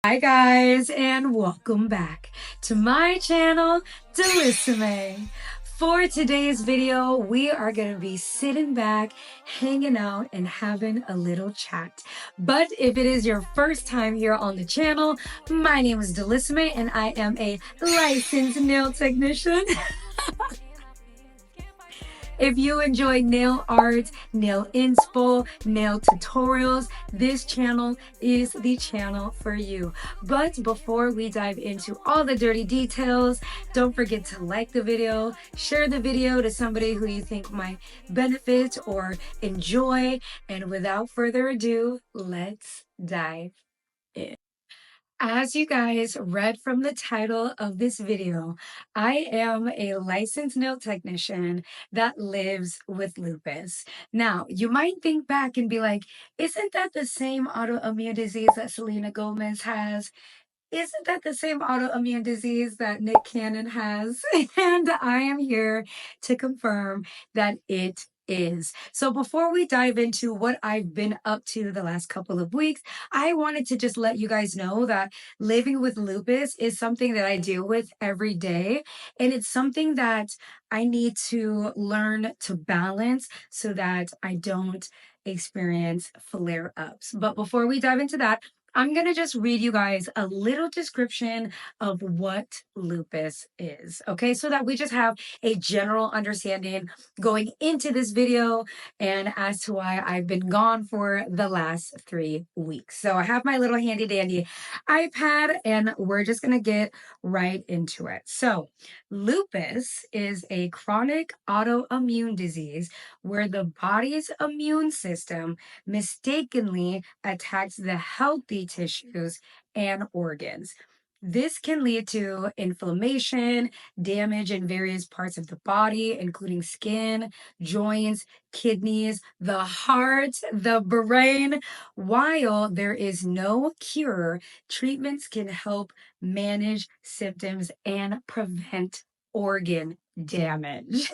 Hi guys, and welcome back to my channel, Delisamaee. For today's video, we are going to be sitting back, hanging out, and having a little chat. But if it is your first time here on the channel, my name is Delisamaee, and I am a licensed nail technician. If you enjoy nail art, nail inspo, nail tutorials, this channel is the channel for you. But before we dive into all the dirty details, don't forget to like the video, share the video to somebody who you think might benefit or enjoy. And without further ado, let's dive in. As you guys read from the title of this video, I am a licensed nail technician that lives with lupus. Now, you might think back and be like, isn't that the same autoimmune disease that Selena Gomez has? Isn't that the same autoimmune disease that Nick Cannon has? And I am here to confirm that it is. So before we dive into what I've been up to the last couple of weeks, I wanted to just let you guys know that living with lupus is something that I deal with every day. And it's something that I need to learn to balance so that I don't experience flare ups. But before we dive into that, I'm going to just read you guys a little description of what lupus is, okay? So that we just have a general understanding going into this video and as to why I've been gone for the last 3 weeks. So I have my little handy dandy iPad and we're just going to get right into it. So, lupus is a chronic autoimmune disease where the body's immune system mistakenly attacks the healthy tissues and organs. This can lead to inflammation, damage in various parts of the body, including skin, joints, kidneys, the heart, the brain. While there is no cure, treatments can help manage symptoms and prevent organ damage.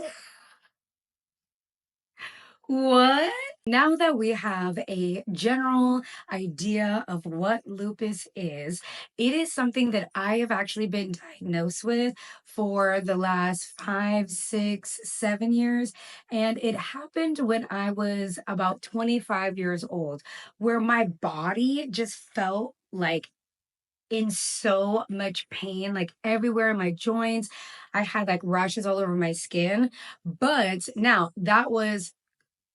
What? Now that we have a general idea of what lupus is, it is something that I have actually been diagnosed with for the last 5, 6, 7 years. And it happened when I was about 25 years old, where my body just felt like in so much pain, like everywhere in my joints. I had like rashes all over my skin. But now that was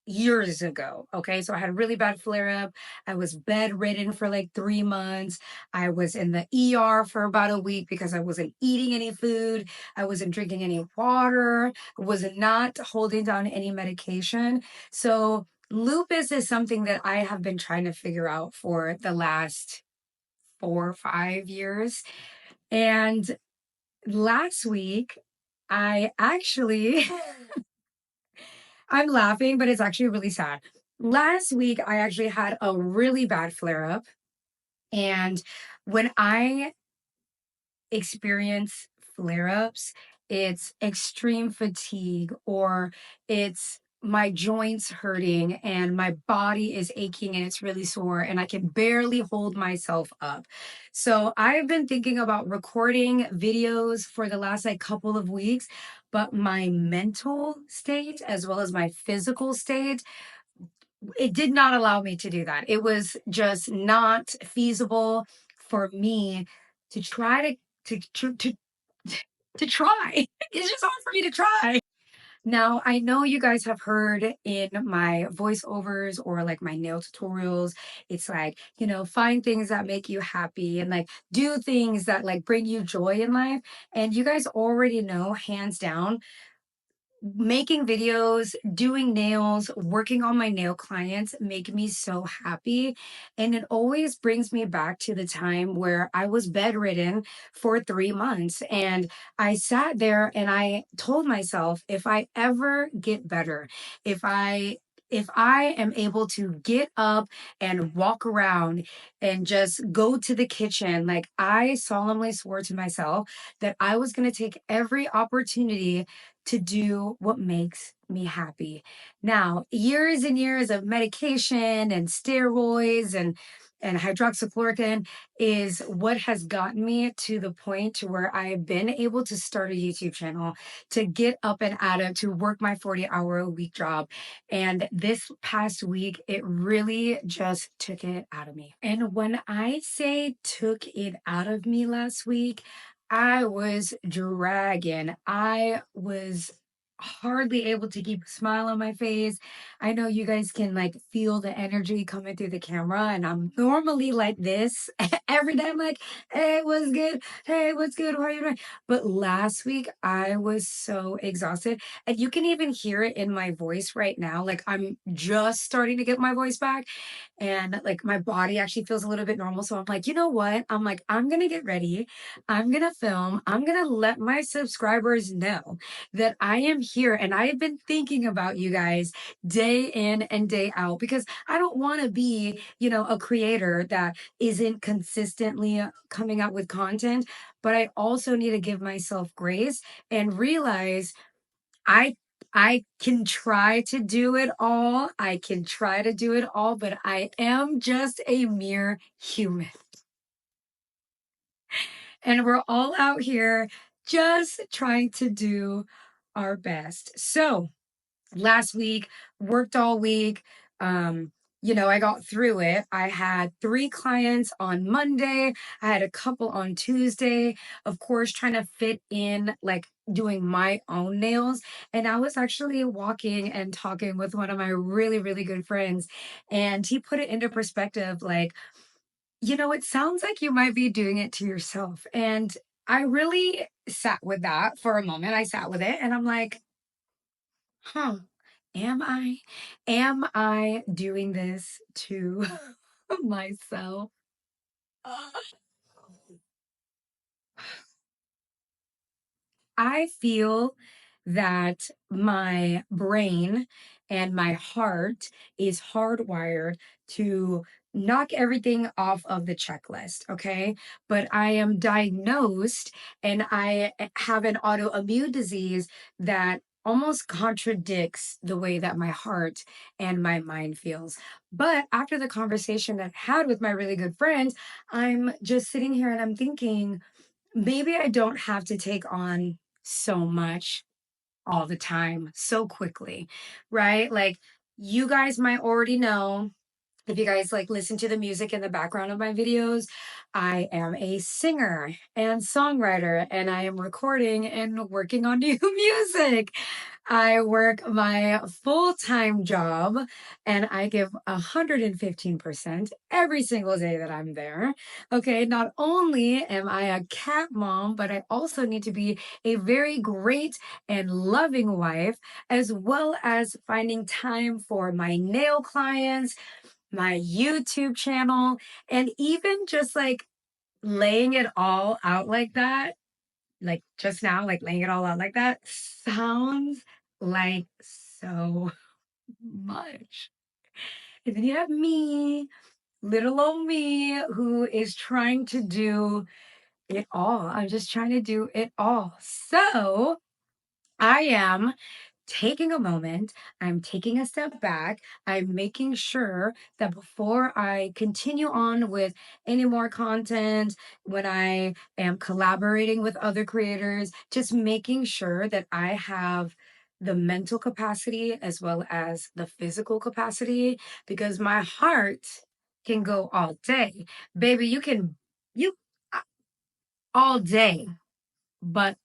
years ago. Okay. So I had a really bad flare up. I was bedridden for like 3 months. I was in the ER for about a week because I wasn't eating any food. I wasn't drinking any water, was not holding down any medication. So lupus is something that I have been trying to figure out for the last 4 or 5 years. And last week, I actually I'm laughing, but it's actually really sad. Last week, I actually had a really bad flare up. And when I experience flare ups, it's extreme fatigue or it's my joints hurting and my body is aching and it's really sore and I can barely hold myself up. So I've been thinking about recording videos for the last like couple of weeks, but my mental state as well as my physical state, it did not allow me to do that. It was just not feasible for me to try to try. It's just hard for me to try. Now, I know you guys have heard in my voiceovers or like my nail tutorials, it's like, find things that make you happy and like do things that like bring you joy in life. And you guys already know, hands down, making videos, doing nails, working on my nail clients make me so happy. And it always brings me back to the time where I was bedridden for 3 months. And I sat there and I told myself, if I ever get better, if I if I am able to get up and walk around and just go to the kitchen, like I solemnly swore to myself that I was going to take every opportunity to do what makes me happy. Now, years and years of medication and steroids and hydroxychloroquine is what has gotten me to the point to where I have been able to start a YouTube channel, to get up and at it, to work my 40-hour-a-week job. And this past week, it really just took it out of me. And when I say took it out of me last week, I was dragging. I was hardly able to keep a smile on my face. I know you guys can like feel the energy coming through the camera, and I'm normally like this every day. I'm like, hey, what's good? Hey, what's good? How are you doing? But last week I was so exhausted, and you can even hear it in my voice right now. Like I'm just starting to get my voice back, and like my body actually feels a little bit normal. So I'm like, you know what? I'm like, I'm gonna get ready. I'm gonna film. I'm gonna let my subscribers know that I am here, and I have been thinking about you guys day in and day out, because I don't want to be, a creator that isn't consistently coming out with content, but I also need to give myself grace and realize I I can try to do it all. I can try to do it all, but I am just a mere human. And we're all out here just trying to do our best. So, last week, worked all week. I got through it. I had 3 clients on Monday. I had a couple on Tuesday. Of course, trying to fit in like doing my own nails. And I was actually walking and talking with one of my really, really good friends. And he put it into perspective like, it sounds like you might be doing it to yourself. And I really sat with that for a moment. I sat with it and I'm like, huh, am I? Am I doing this to myself? I feel that my brain and my heart is hardwired to knock everything off of the checklist. Okay. But I am diagnosed and I have an autoimmune disease that almost contradicts the way that my heart and my mind feels. But after the conversation that I had with my really good friend, I'm just sitting here and I'm thinking, maybe I don't have to take on so much all the time so quickly, right? Like you guys might already know, if you guys like listen to the music in the background of my videos, I am a singer and songwriter, and I am recording and working on new music. I work my full-time job and I give 115% every single day that I'm there. Okay, not only am I a cat mom, but I also need to be a very great and loving wife, as well as finding time for my nail clients, my YouTube channel, and even just like laying it all out like that, like just now, like laying it all out like that sounds like so much. And then you have me, little old me, who is trying to do it all. I'm just trying to do it all. So I am taking a moment, I'm taking a step back, I'm making sure that before I continue on with any more content, when I am collaborating with other creators, just making sure that I have the mental capacity as well as the physical capacity, because my heart can go all day. Baby, you uh, all day. But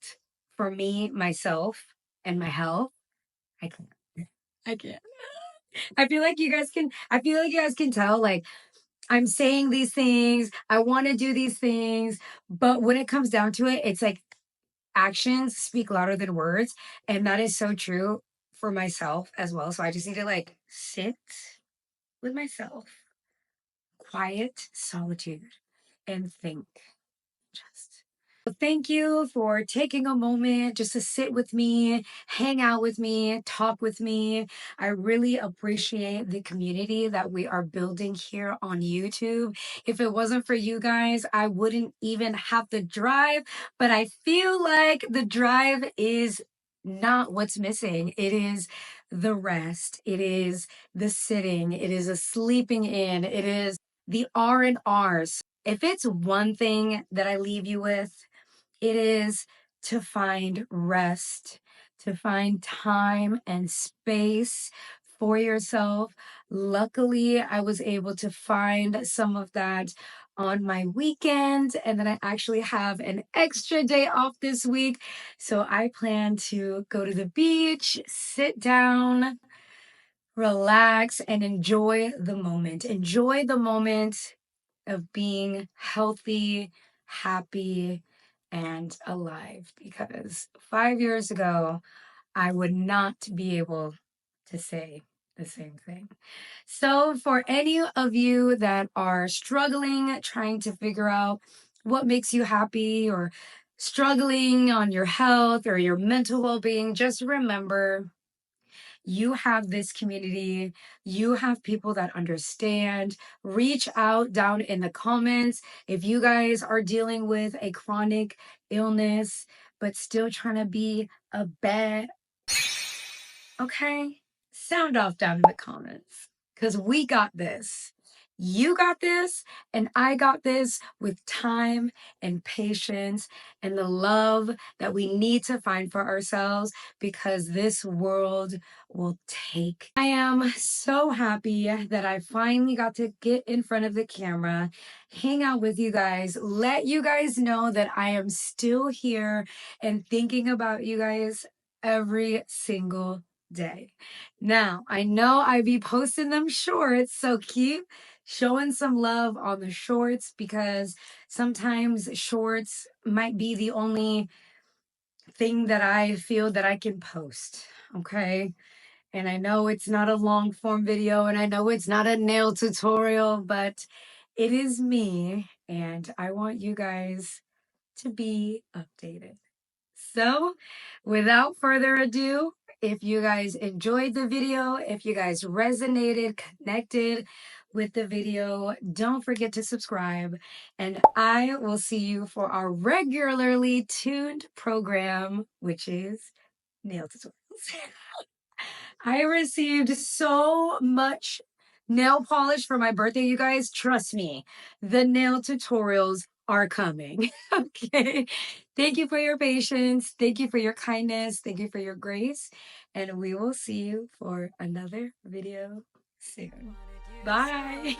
for me, myself, and my health, I can't. I can't. I feel like you guys can tell, like, I'm saying these things, I want to do these things, but when it comes down to it, it's like actions speak louder than words. And that is so true for myself as well. So I just need to like sit with myself, quiet solitude, and think. Just thank you for taking a moment just to sit with me, hang out with me, talk with me. I really appreciate the community that we are building here on YouTube. If it wasn't for you guys, I wouldn't even have the drive, but I feel like the drive is not what's missing. It is the rest. It is the sitting. It is a sleeping in. It is the R&Rs. If it's one thing that I leave you with, it is to find rest, to find time and space for yourself. Luckily, I was able to find some of that on my weekend, and then I actually have an extra day off this week. So I plan to go to the beach, sit down, relax, and enjoy the moment. Enjoy the moment of being healthy, happy, and alive. Because 5 years ago, I would not be able to say the same thing. So, for any of you that are struggling, trying to figure out what makes you happy, or struggling on your health or your mental well being, just remember you have this community. You have people that understand. Reach out down in the comments if you guys are dealing with a chronic illness, but still trying to be a bad, okay? Sound off down in the comments because we got this. You got this, and I got this with time and patience and the love that we need to find for ourselves, because this world will take. I am so happy that I finally got to get in front of the camera, hang out with you guys, let you guys know that I am still here and thinking about you guys every single day. Now, I know I be posting them shorts, so keep showing some love on the shorts, because sometimes shorts might be the only thing that I feel that I can post. Okay. And I know it's not a long form video, and I know it's not a nail tutorial, but it is me, and I want you guys to be updated. So, without further ado, if you guys enjoyed the video, if you guys resonated, connected with the video, don't forget to subscribe. And I will see you for our regularly tuned program, which is nail tutorials. I received so much nail polish for my birthday, you guys. Trust me, the nail tutorials are coming. Okay. Thank you for your patience. Thank you for your kindness. Thank you for your grace. And we will see you for another video soon. Bye.